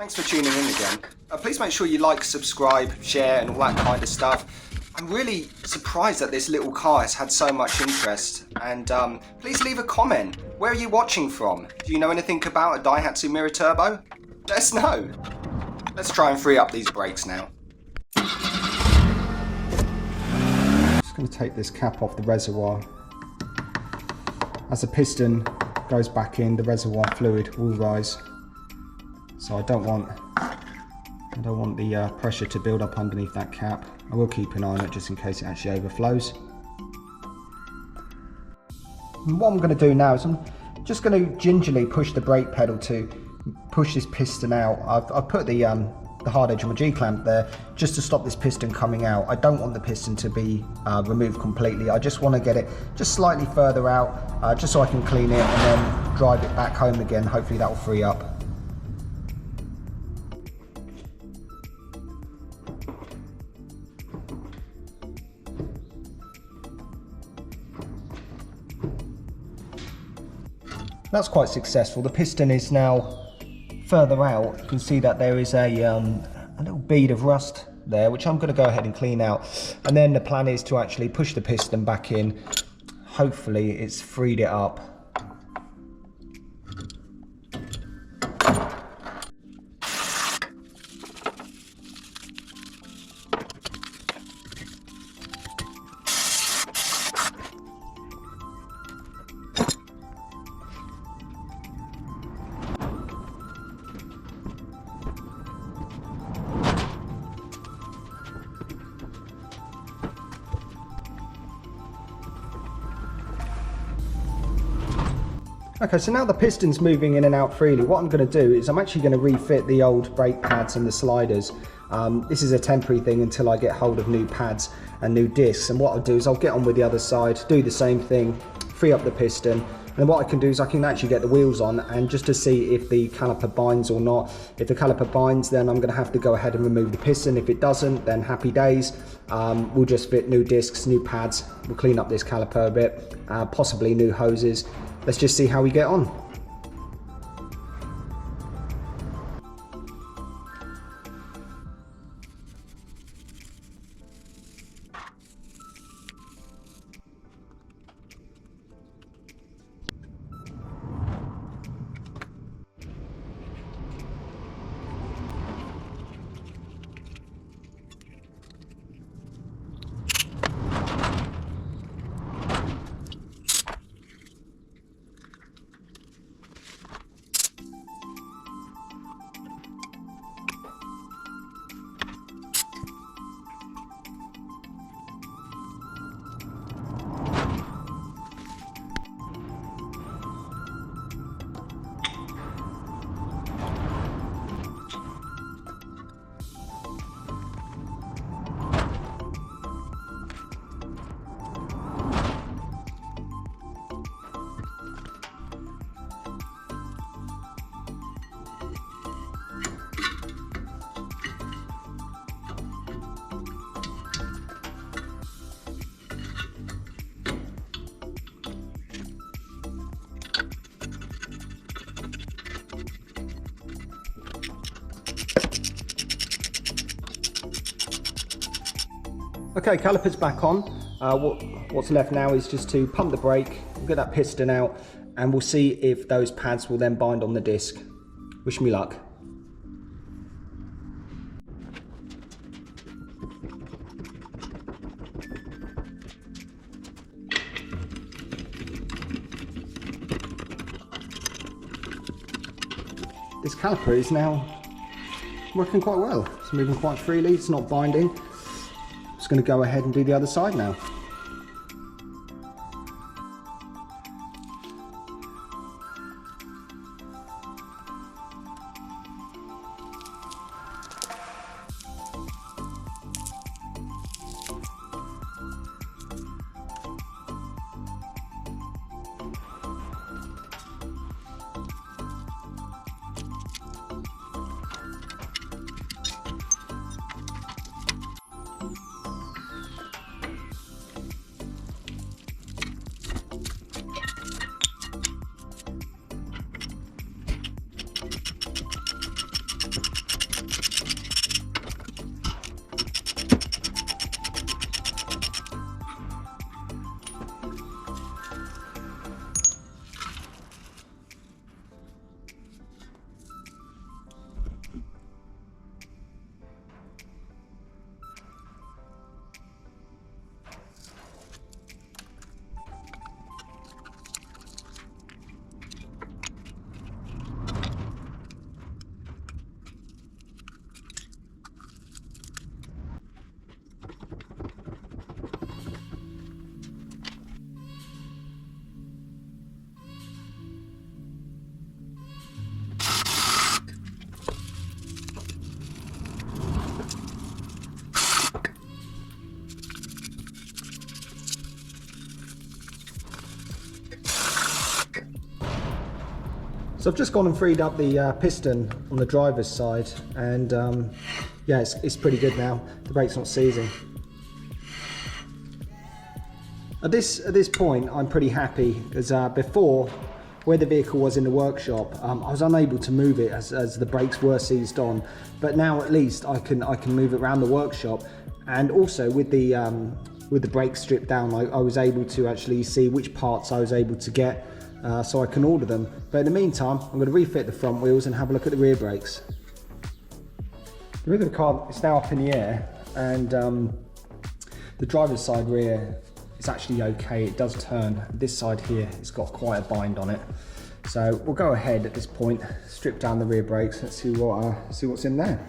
Thanks for tuning in again. Please make sure you like, subscribe, share and all that kind of stuff. I'm really surprised that this little car has had so much interest, and please leave a comment. Where are you watching from? Do you know anything about a Daihatsu Mirror Turbo? Let us know. Let's try and free up these brakes now. Just going to take this cap off the reservoir. As the piston goes back in, the reservoir fluid will rise. So I don't want the pressure to build up underneath that cap. I will keep an eye on it just in case it actually overflows. And what I'm going to do now is I'm just going to gingerly push the brake pedal to push this piston out. I've put the hard edge of my G-clamp there just to stop this piston coming out. I don't want the piston to be removed completely. I just want to get it just slightly further out, just so I can clean it and then drive it back home again. Hopefully that will free up. That's quite successful. The piston is now further out. You can see that there is a little bead of rust there, which I'm going to go ahead and clean out. And then the plan is to actually push the piston back in. Hopefully it's freed it up. Okay, so now the piston's moving in and out freely. What I'm going to do is I'm actually going to refit the old brake pads and the sliders. This is a temporary thing until I get hold of new pads and new discs. And what I'll do is I'll get on with the other side, do the same thing, free up the piston. And what I can do is I can actually get the wheels on and just to see if the caliper binds or not. If the caliper binds, then I'm going to have to go ahead and remove the piston. If it doesn't, then happy days. We'll just fit new discs, new pads. We'll clean up this caliper a bit, possibly new hoses. Let's just see how we get on. Okay, caliper's back on. What's left now is just to pump the brake, we'll get that piston out, and we'll see if those pads will then bind on the disc. Wish me luck. This caliper is now working quite well. It's moving quite freely, it's not binding. Just going to go ahead and do the other side now. So I've just gone and freed up the piston on the driver's side, and yeah, it's pretty good now. The brake's not seizing. At this point, I'm pretty happy, because before, where the vehicle was in the workshop, I was unable to move it as the brakes were seized on. But now at least I can move it around the workshop, and also with the brakes stripped down, I was able to actually see which parts I was able to get, so I can order them. But in the meantime, I'm going to refit the front wheels and have a look at the rear brakes. The rear of the car is now up in the air, and the driver's side rear is actually okay. It does turn. This side here, it's got quite a bind on it. So we'll go ahead at this point, strip down the rear brakes. Let's see what's in there.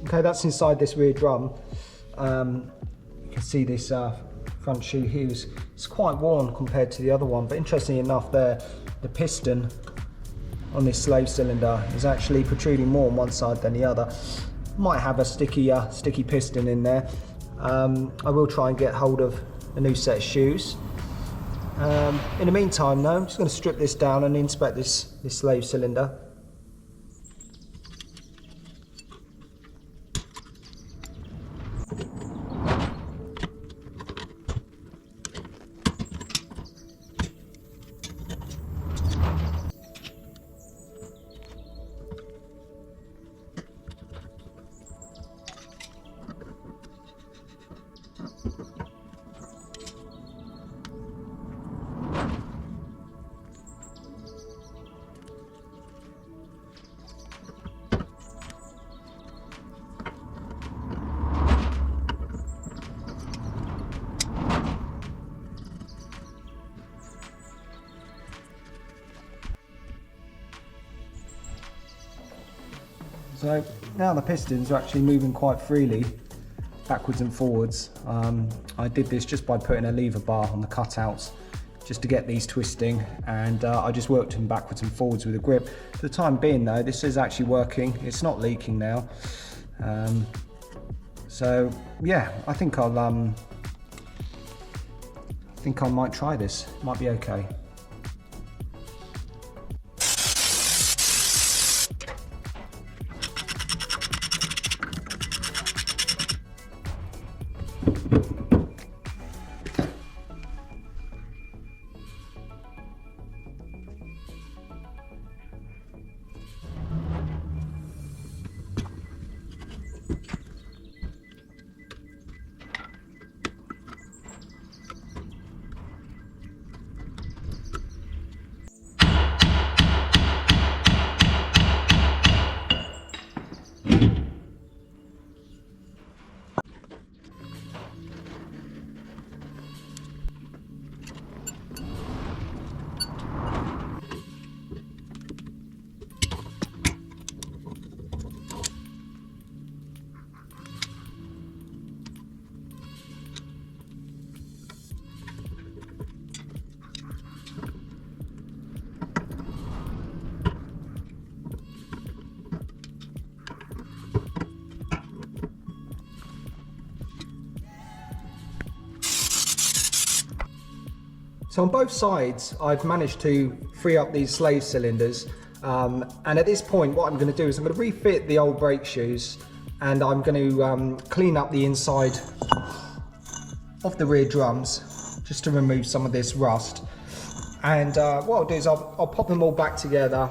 Okay, that's inside this rear drum. You can see this front shoe here is quite worn compared to the other one, but interestingly enough there, the piston on this slave cylinder is actually protruding more on one side than the other. Might have a sticky piston in there. I will try and get hold of a new set of shoes. In the meantime though, I'm just going to strip this down and inspect this slave cylinder. So now the pistons are actually moving quite freely, backwards and forwards. I did this just by putting a lever bar on the cutouts, just to get these twisting, and I just worked them backwards and forwards with a grip. For the time being though, this is actually working. It's not leaking now. So yeah, I think I might try this. Might be okay. So on both sides, I've managed to free up these slave cylinders. And at this point, what I'm going to do is I'm going to refit the old brake shoes, and I'm going to clean up the inside of the rear drums, just to remove some of this rust. And what I'll do is I'll pop them all back together,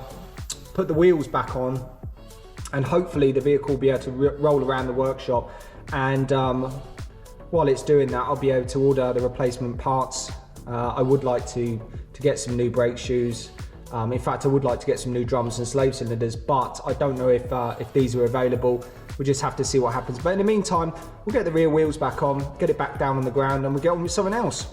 put the wheels back on, and hopefully the vehicle will be able to roll around the workshop. And while it's doing that, I'll be able to order the replacement parts. I would like to get some new brake shoes. In fact, I would like to get some new drums and slave cylinders, but I don't know if these are available. We'll just have to see what happens. But in the meantime, we'll get the rear wheels back on, get it back down on the ground, and we'll get on with something else.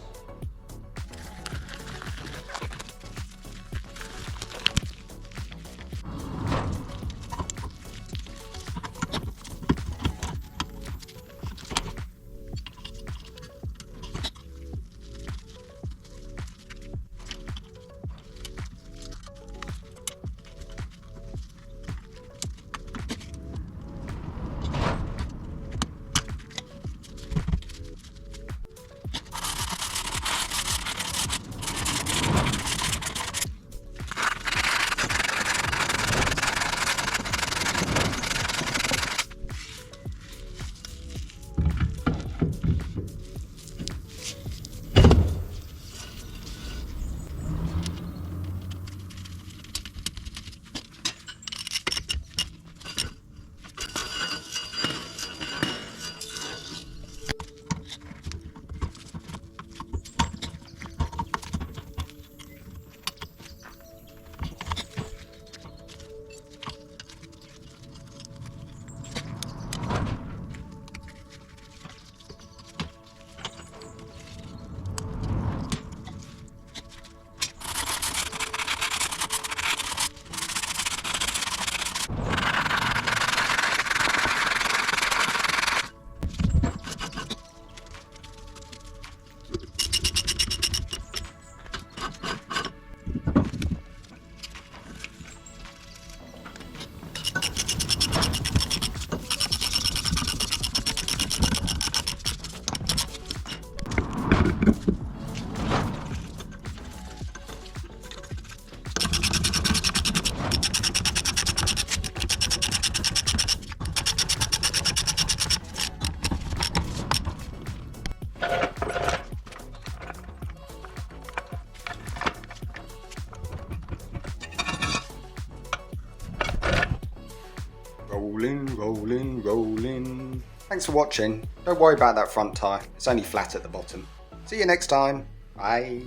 Rolling, rolling, rolling. Thanks for watching. Don't worry about that front tyre. It's only flat at the bottom. See you next time. Bye.